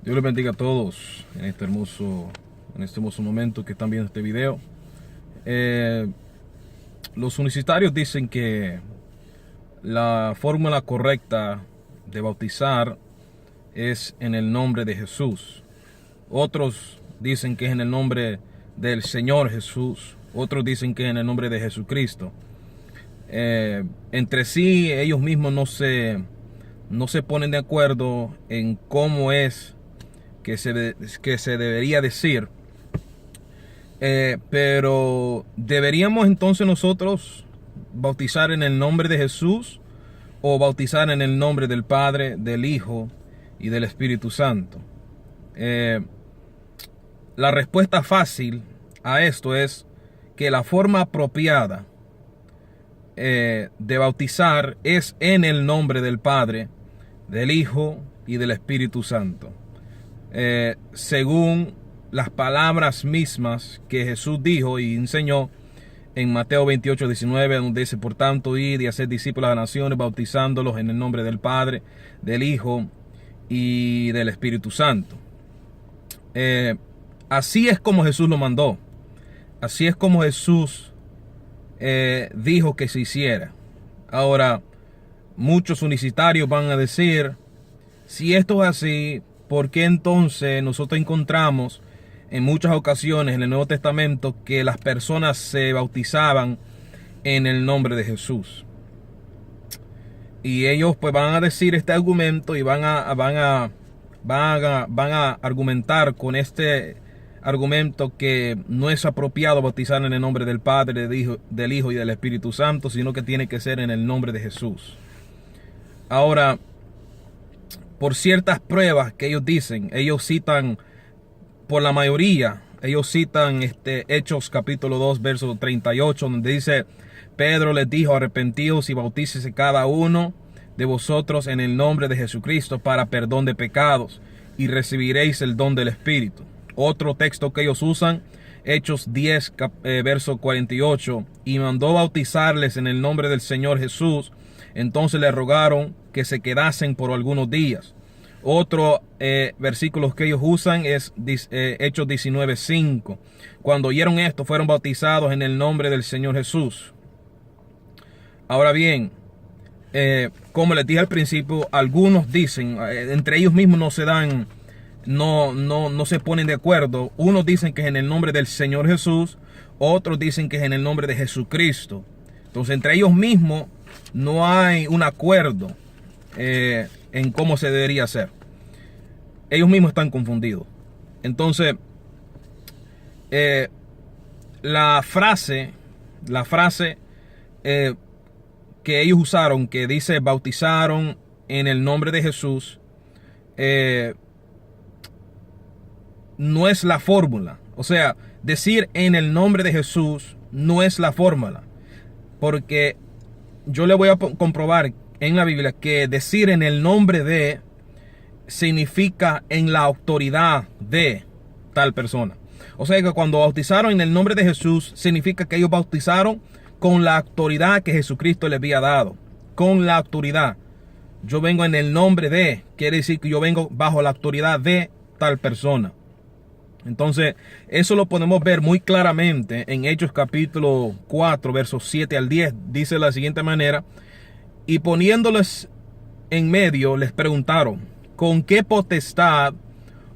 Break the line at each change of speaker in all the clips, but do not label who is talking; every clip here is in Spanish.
Dios les bendiga a todos en este hermoso momento que están viendo este video. Los universitarios dicen que la fórmula correcta de bautizar es en el nombre de Jesús. Otros dicen que es en el nombre del Señor Jesús. Otros dicen que es en el nombre de Jesucristo. Entre sí ellos mismos no se ponen de acuerdo en cómo es que se debería decir. Pero deberíamos entonces nosotros bautizar en el nombre de Jesús o bautizar en el nombre del Padre, del Hijo y del Espíritu Santo. La respuesta fácil a esto es que la forma apropiada de bautizar es en el nombre del Padre, del Hijo y del Espíritu Santo. Según las palabras mismas que Jesús dijo y enseñó en Mateo 28:19, donde dice: por tanto, id y haced discípulos a las naciones, bautizándolos en el nombre del Padre, del Hijo y del Espíritu Santo. Así es como Jesús lo mandó. Así es como Jesús dijo que se hiciera. Ahora, muchos universitarios van a decir: si esto es así, ¿por qué entonces nosotros encontramos en muchas ocasiones en el Nuevo Testamento que las personas se bautizaban en el nombre de Jesús? Y ellos pues van a decir este argumento y van a argumentar con este argumento que no es apropiado bautizar en el nombre del Padre, del Hijo y del Espíritu Santo, sino que tiene que ser en el nombre de Jesús. Ahora, por ciertas pruebas que ellos dicen, ellos citan, por la mayoría, ellos citan Hechos capítulo 2, verso 38, donde dice: Pedro les dijo: arrepentíos y bautícese cada uno de vosotros en el nombre de Jesucristo para perdón de pecados, y recibiréis el don del Espíritu. Otro texto que ellos usan, Hechos 10, verso 48, y mandó bautizarles en el nombre del Señor Jesús. Entonces le rogaron que se quedasen por algunos días. Otro versículo que ellos usan es Hechos 19:5. Cuando oyeron esto, fueron bautizados en el nombre del Señor Jesús. Ahora bien, como les dije al principio, algunos dicen, entre ellos mismos no se ponen de acuerdo. Unos dicen que es en el nombre del Señor Jesús, otros dicen que es en el nombre de Jesucristo. Entonces, entre ellos mismos no hay un acuerdo en cómo se debería hacer. Ellos mismos están confundidos. Entonces, la frase que ellos usaron, que dice bautizaron en el nombre de Jesús, no es la fórmula. O sea, decir en el nombre de Jesús no es la fórmula, porque yo le voy a comprobar en la Biblia que decir en el nombre de significa en la autoridad de tal persona. O sea que cuando bautizaron en el nombre de Jesús, significa que ellos bautizaron con la autoridad que Jesucristo les había dado. Con la autoridad. Yo vengo en el nombre de, quiere decir que yo vengo bajo la autoridad de tal persona. Entonces, eso lo podemos ver muy claramente en Hechos capítulo 4, versos 7 al 10. Dice de la siguiente manera: y poniéndoles en medio, les preguntaron: ¿con qué potestad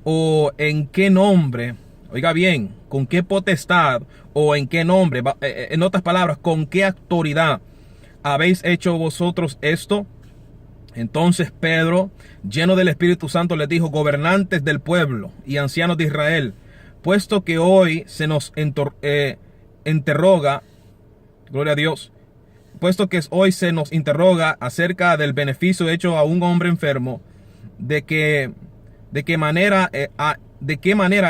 o en qué nombre? Oiga bien, ¿con qué potestad o en qué nombre? En otras palabras, ¿con qué autoridad habéis hecho vosotros esto? Entonces Pedro, lleno del Espíritu Santo, les dijo: gobernantes del pueblo y ancianos de Israel, puesto que hoy se nos interroga, gloria a Dios, puesto que hoy se nos interroga acerca del beneficio hecho a un hombre enfermo, de qué manera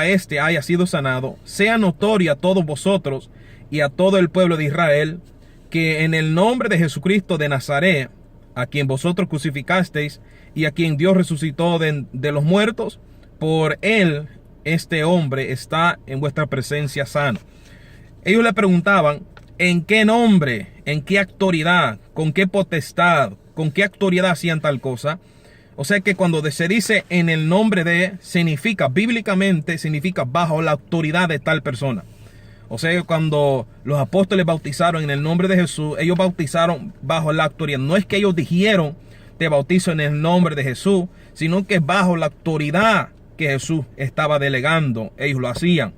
éste haya sido sanado, sea notorio a todos vosotros y a todo el pueblo de Israel, que en el nombre de Jesucristo de Nazaret, a quien vosotros crucificasteis y a quien Dios resucitó de los muertos, por él este hombre está en vuestra presencia sano. Ellos le preguntaban: ¿en qué nombre? ¿En qué autoridad? ¿Con qué potestad? ¿Con qué autoridad hacían tal cosa? O sea que cuando se dice en el nombre de, significa, bíblicamente, significa bajo la autoridad de tal persona. O sea que cuando los apóstoles bautizaron en el nombre de Jesús, ellos bautizaron bajo la autoridad. No es que ellos dijeron, te bautizo en el nombre de Jesús, sino que bajo la autoridad que Jesús estaba delegando, ellos lo hacían.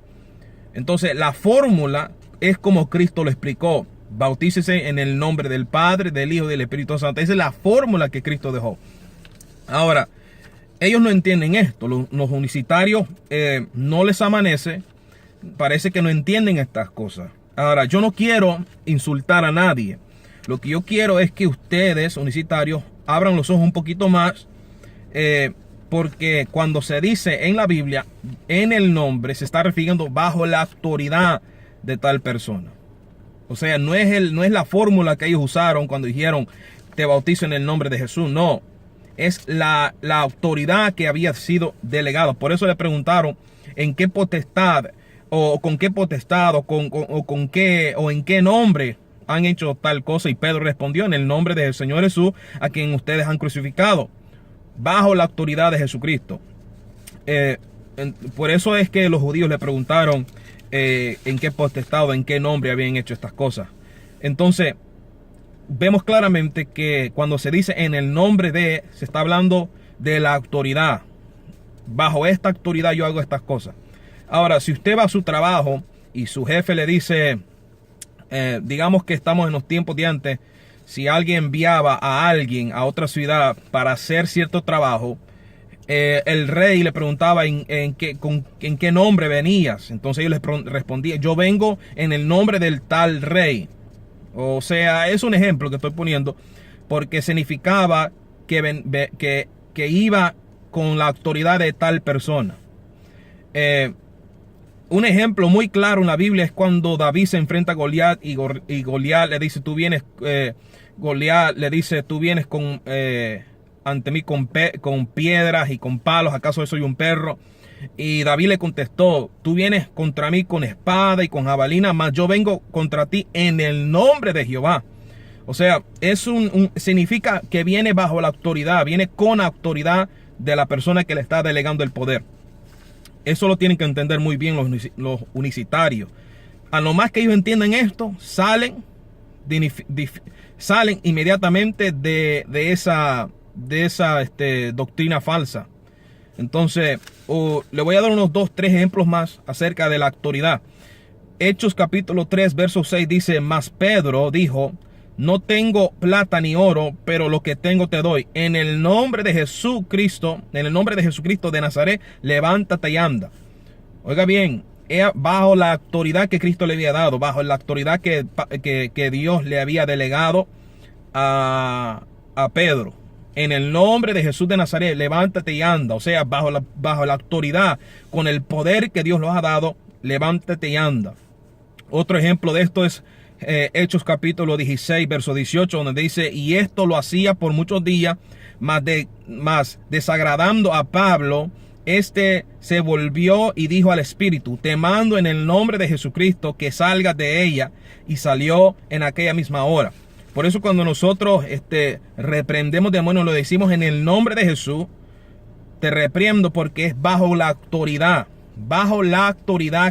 Entonces la fórmula es como Cristo lo explicó: bautícese en el nombre del Padre, del Hijo y del Espíritu Santo. Esa es la fórmula que Cristo dejó. Ahora, ellos no entienden esto. Los unicitarios no les amanece. Parece que no entienden estas cosas. Ahora, yo no quiero insultar a nadie. Lo que yo quiero es que ustedes, unicitarios, abran los ojos un poquito más. Porque cuando se dice en la Biblia, en el nombre, se está refiriendo bajo la autoridad de tal persona. O sea, no es la fórmula que ellos usaron cuando dijeron, te bautizo en el nombre de Jesús. No, es la autoridad que había sido delegada. Por eso le preguntaron en qué potestad, o con qué potestad, o con qué, o en qué nombre han hecho tal cosa. Y Pedro respondió, en el nombre del Señor Jesús, a quien ustedes han crucificado, bajo la autoridad de Jesucristo. Por eso es que los judíos le preguntaron en qué potestad o en qué nombre habían hecho estas cosas. Entonces, vemos claramente que cuando se dice en el nombre de, se está hablando de la autoridad. Bajo esta autoridad yo hago estas cosas. Ahora, si usted va a su trabajo y su jefe le dice, digamos que estamos en los tiempos de antes, si alguien enviaba a alguien a otra ciudad para hacer cierto trabajo, el rey le preguntaba en qué nombre venías. Entonces ellos les respondían, yo vengo en el nombre del tal rey. O sea, es un ejemplo que estoy poniendo, porque significaba que iba con la autoridad de tal persona. Un ejemplo muy claro en la Biblia es cuando David se enfrenta a Goliat y Goliat le dice, tú vienes, Goliat le dice, tú vienes ante mí con piedras y con palos, ¿acaso yo soy un perro? Y David le contestó, tú vienes contra mí con espada y con jabalina, mas yo vengo contra ti en el nombre de Jehová. O sea, significa que viene bajo la autoridad, viene con la autoridad de la persona que le está delegando el poder. Eso lo tienen que entender muy bien los unicitarios. A lo más que ellos entiendan esto, salen inmediatamente de esa doctrina falsa. Entonces, le voy a dar unos 2-3 ejemplos más acerca de la autoridad. Hechos capítulo 3, verso 6 dice, mas Pedro dijo, no tengo plata ni oro, pero lo que tengo te doy. En el nombre de Jesucristo, en el nombre de Jesucristo de Nazaret, levántate y anda. Oiga bien, bajo la autoridad que Cristo le había dado, bajo la autoridad que Dios le había delegado a Pedro. En el nombre de Jesús de Nazaret, levántate y anda. O sea, bajo la autoridad, con el poder que Dios nos ha dado, levántate y anda. Otro ejemplo de esto es Hechos capítulo 16, verso 18, donde dice, y esto lo hacía por muchos días, mas desagradando a Pablo, se volvió y dijo al Espíritu, te mando en el nombre de Jesucristo que salgas de ella, y salió en aquella misma hora. Por eso cuando nosotros reprendemos demonios, lo decimos en el nombre de Jesús, te reprendo, porque es bajo la autoridad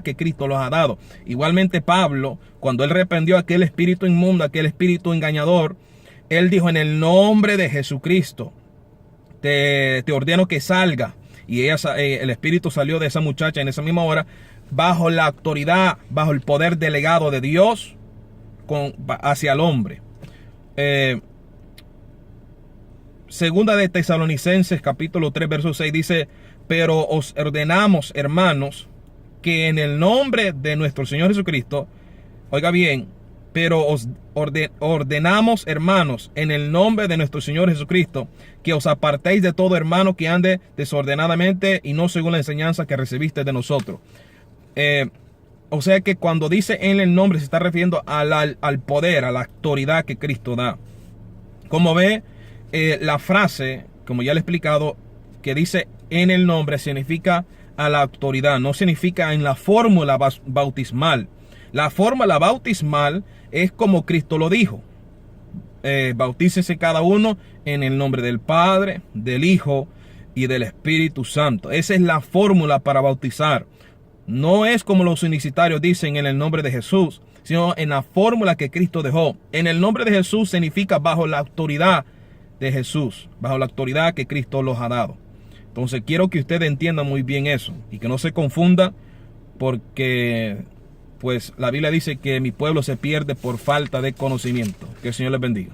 que Cristo los ha dado. Igualmente Pablo, cuando él reprendió a aquel espíritu inmundo, aquel espíritu engañador, él dijo, en el nombre de Jesucristo te ordeno que salga. Y el espíritu salió de esa muchacha en esa misma hora, bajo la autoridad, bajo el poder delegado de Dios hacia el hombre. Segunda de Tesalonicenses capítulo 3 verso 6 dice, pero os ordenamos, hermanos, que en el nombre de nuestro Señor Jesucristo, oiga bien, pero os ordenamos, hermanos, en el nombre de nuestro Señor Jesucristo, que os apartéis de todo hermano que ande desordenadamente y no según la enseñanza que recibiste de nosotros. O sea que cuando dice en el nombre, se está refiriendo al poder, a la autoridad que Cristo da. Como ve, la frase, como ya le he explicado, que dice en el nombre, significa a la autoridad, no significa en la fórmula bautismal. La fórmula bautismal es como Cristo lo dijo. bautícese cada uno en el nombre del Padre, del Hijo y del Espíritu Santo. Esa es la fórmula para bautizar. No es como los unicitarios dicen en el nombre de Jesús, sino en la fórmula que Cristo dejó. En el nombre de Jesús significa bajo la autoridad de Jesús, bajo la autoridad que Cristo los ha dado. Entonces quiero que ustedes entiendan muy bien eso y que no se confunda, porque pues la Biblia dice que mi pueblo se pierde por falta de conocimiento. Que el Señor les bendiga.